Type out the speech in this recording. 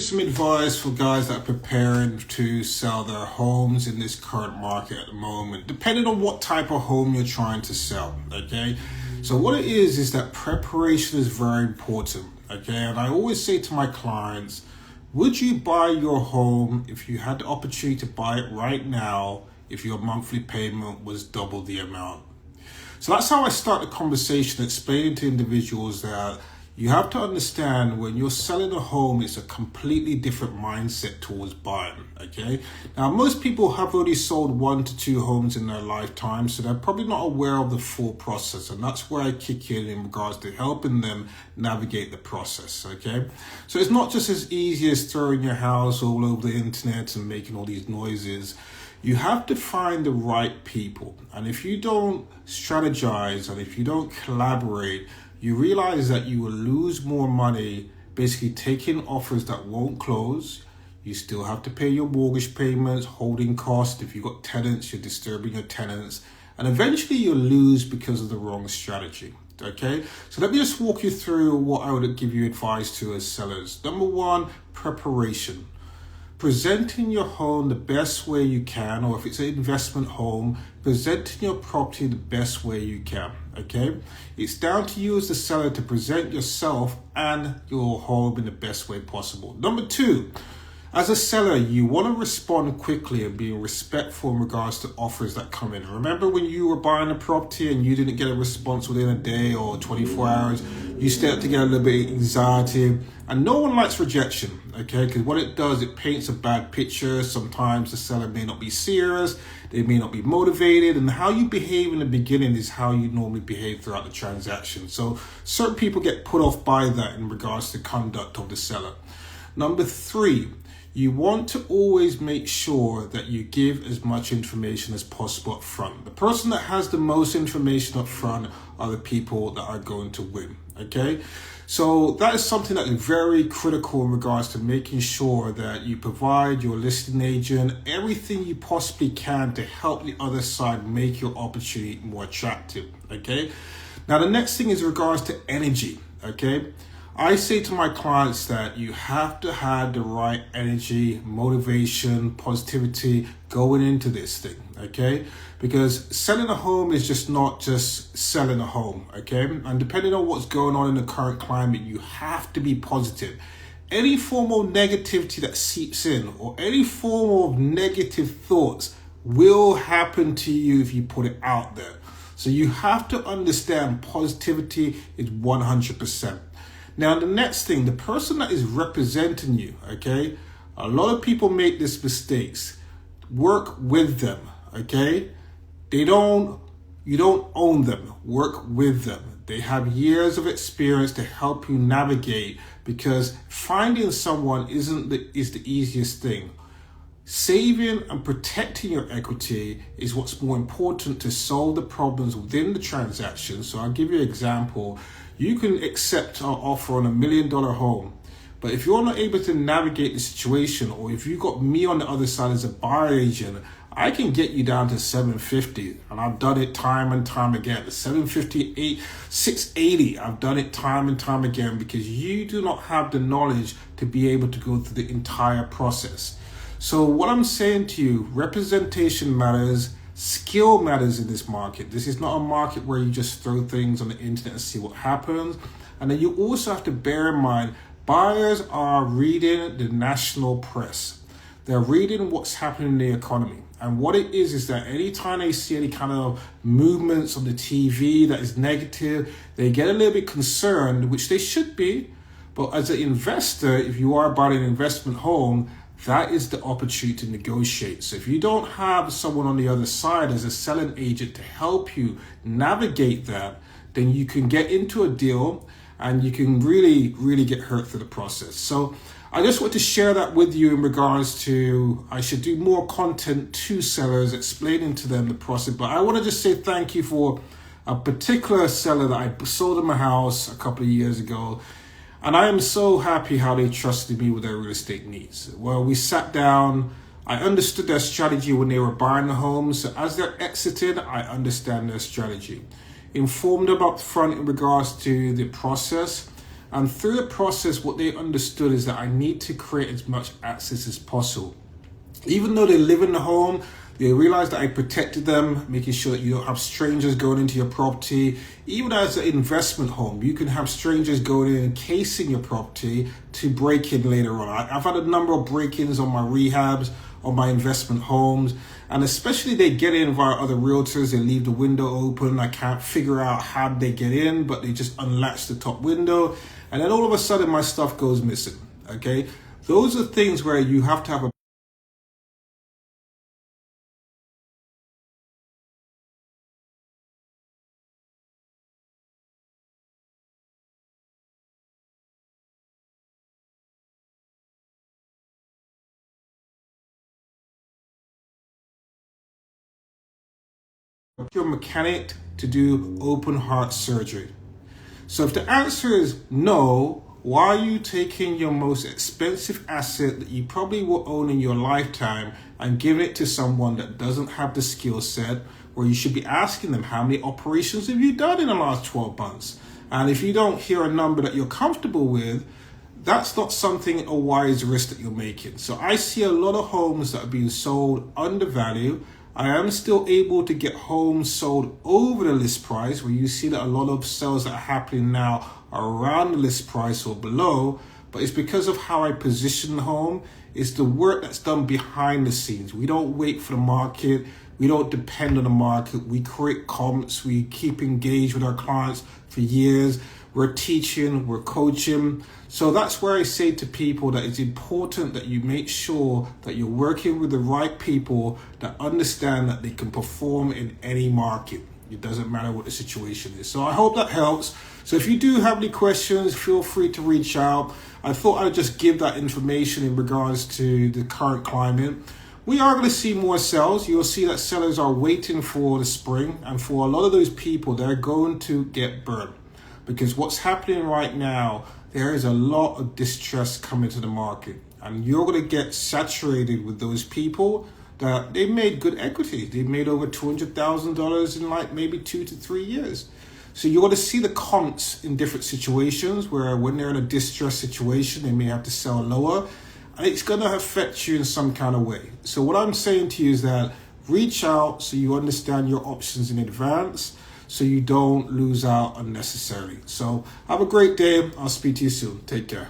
Some advice for guys that are preparing to sell their homes in this current market at the moment, depending on what type of home you're trying to sell. Okay, so what it is that preparation is very important. Okay, and I always say to my clients, would you buy your home if you had the opportunity to buy it right now if your monthly payment was double the amount? So that's how I start the conversation, explaining to individuals that you have to understand when you're selling a home, it's a completely different mindset towards buying, okay? Now, most people have already sold 1 to 2 homes in their lifetime, so they're probably not aware of the full process, and that's where I kick in regards to helping them navigate the process, okay? So it's not just as easy as throwing your house all over the internet and making all these noises. You have to find the right people, and if you don't strategize and if you don't collaborate, you realize that you will lose more money basically taking offers that won't close. You still have to pay your mortgage payments, holding costs. If you've got tenants, you're disturbing your tenants. And eventually you'll lose because of the wrong strategy. Okay, so let me just walk you through what I would give you advice to as sellers. Number 1, preparation. Presenting your home the best way you can, or if it's an investment home, presenting your property the best way you can, okay? It's down to you as the seller to present yourself and your home in the best way possible. Number 2, as a seller, you want to respond quickly and be respectful in regards to offers that come in. Remember when you were buying a property and you didn't get a response within a day or 24 hours, you start to get a little bit of anxiety, and no one likes rejection, okay? Because what it does, it paints a bad picture. Sometimes the seller may not be serious, they may not be motivated, and how you behave in the beginning is how you normally behave throughout the transaction. So certain people get put off by that in regards to conduct of the seller. Number 3, you want to always make sure that you give as much information as possible up front. The person that has the most information up front are the people that are going to win, okay? So that is something that is very critical in regards to making sure that you provide your listing agent everything you possibly can to help the other side make your opportunity more attractive, okay? Now, the next thing is in regards to energy, okay? I say to my clients that you have to have the right energy, motivation, positivity going into this thing, okay? Because selling a home is just not just selling a home, okay? And depending on what's going on in the current climate, you have to be positive. Any form of negativity that seeps in or any form of negative thoughts will happen to you if you put it out there. So you have to understand positivity is 100%. Now, the next thing, the person that is representing you, okay? A lot of people make these mistakes. Work with them, okay? You don't own them. Work with them. They have years of experience to help you navigate, because finding someone is the easiest thing. Saving and protecting your equity is what's more important to solve the problems within the transaction. So I'll give you an example. You can accept an offer on $1 million home, but if you're not able to navigate the situation, or if you've got me on the other side as a buyer agent, I can get you down to 750, and I've done it time and time again. 758, 680, I've done it time and time again, because you do not have the knowledge to be able to go through the entire process. So what I'm saying to you, representation matters. Skill matters in this market. This is not a market where you just throw things on the internet and see what happens. And then you also have to bear in mind, buyers are reading the national press. They're reading what's happening in the economy. And what it is that anytime they see any kind of movements on the TV that is negative, they get a little bit concerned, which they should be. But as an investor, if you are buying an investment home, that is the opportunity to negotiate. So if you don't have someone on the other side as a selling agent to help you navigate that, then you can get into a deal and you can really, really get hurt through the process. So I just want to share that with you in regards to, I should do more content to sellers, explaining to them the process. But I want to just say thank you for a particular seller that I sold them a house a couple of years ago. And I am so happy how they trusted me with their real estate needs. Well, we sat down. I understood their strategy when they were buying the homes. So as they're exiting, I understand their strategy. Informed them up front in regards to the process. And through the process, what they understood is that I need to create as much access as possible. Even though they live in the home, they realized that I protected them, making sure that you don't have strangers going into your property. Even as an investment home, you can have strangers going in and casing your property to break in later on. I've had a number of break-ins on my rehabs, on my investment homes, and especially they get in via other realtors. They leave the window open. I can't figure out how they get in, but they just unlatch the top window, and then all of a sudden my stuff goes missing. Okay, those are things where you have to have a your mechanic to do open heart surgery. So if the answer is no, why are you taking your most expensive asset that you probably will own in your lifetime and giving it to someone that doesn't have the skill set, where you should be asking them, how many operations have you done in the last 12 months? And if you don't hear a number that you're comfortable with, that's not something, a wise risk that you're making. So I see a lot of homes that are being sold undervalued. I am still able to get homes sold over the list price, where you see that a lot of sales that are happening now are around the list price or below, but it's because of how I position the home. It's the work that's done behind the scenes. We don't wait for the market. We don't depend on the market. We create comments. We keep engaged with our clients for years. We're teaching, we're coaching. So that's where I say to people that it's important that you make sure that you're working with the right people that understand that they can perform in any market. It doesn't matter what the situation is. So I hope that helps. So if you do have any questions, feel free to reach out. I thought I'd just give that information in regards to the current climate. We are going to see more sales. You'll see that sellers are waiting for the spring. And for a lot of those people, they're going to get burned. Because what's happening right now, there is a lot of distress coming to the market. And you're going to get saturated with those people that they made good equity. They made over $200,000 in like maybe 2 to 3 years. So you're going to see the comps in different situations where when they're in a distress situation, they may have to sell lower. And it's going to affect you in some kind of way. So what I'm saying to you is that reach out so you understand your options in advance, so you don't lose out unnecessarily. So have a great day. I'll speak to you soon. Take care.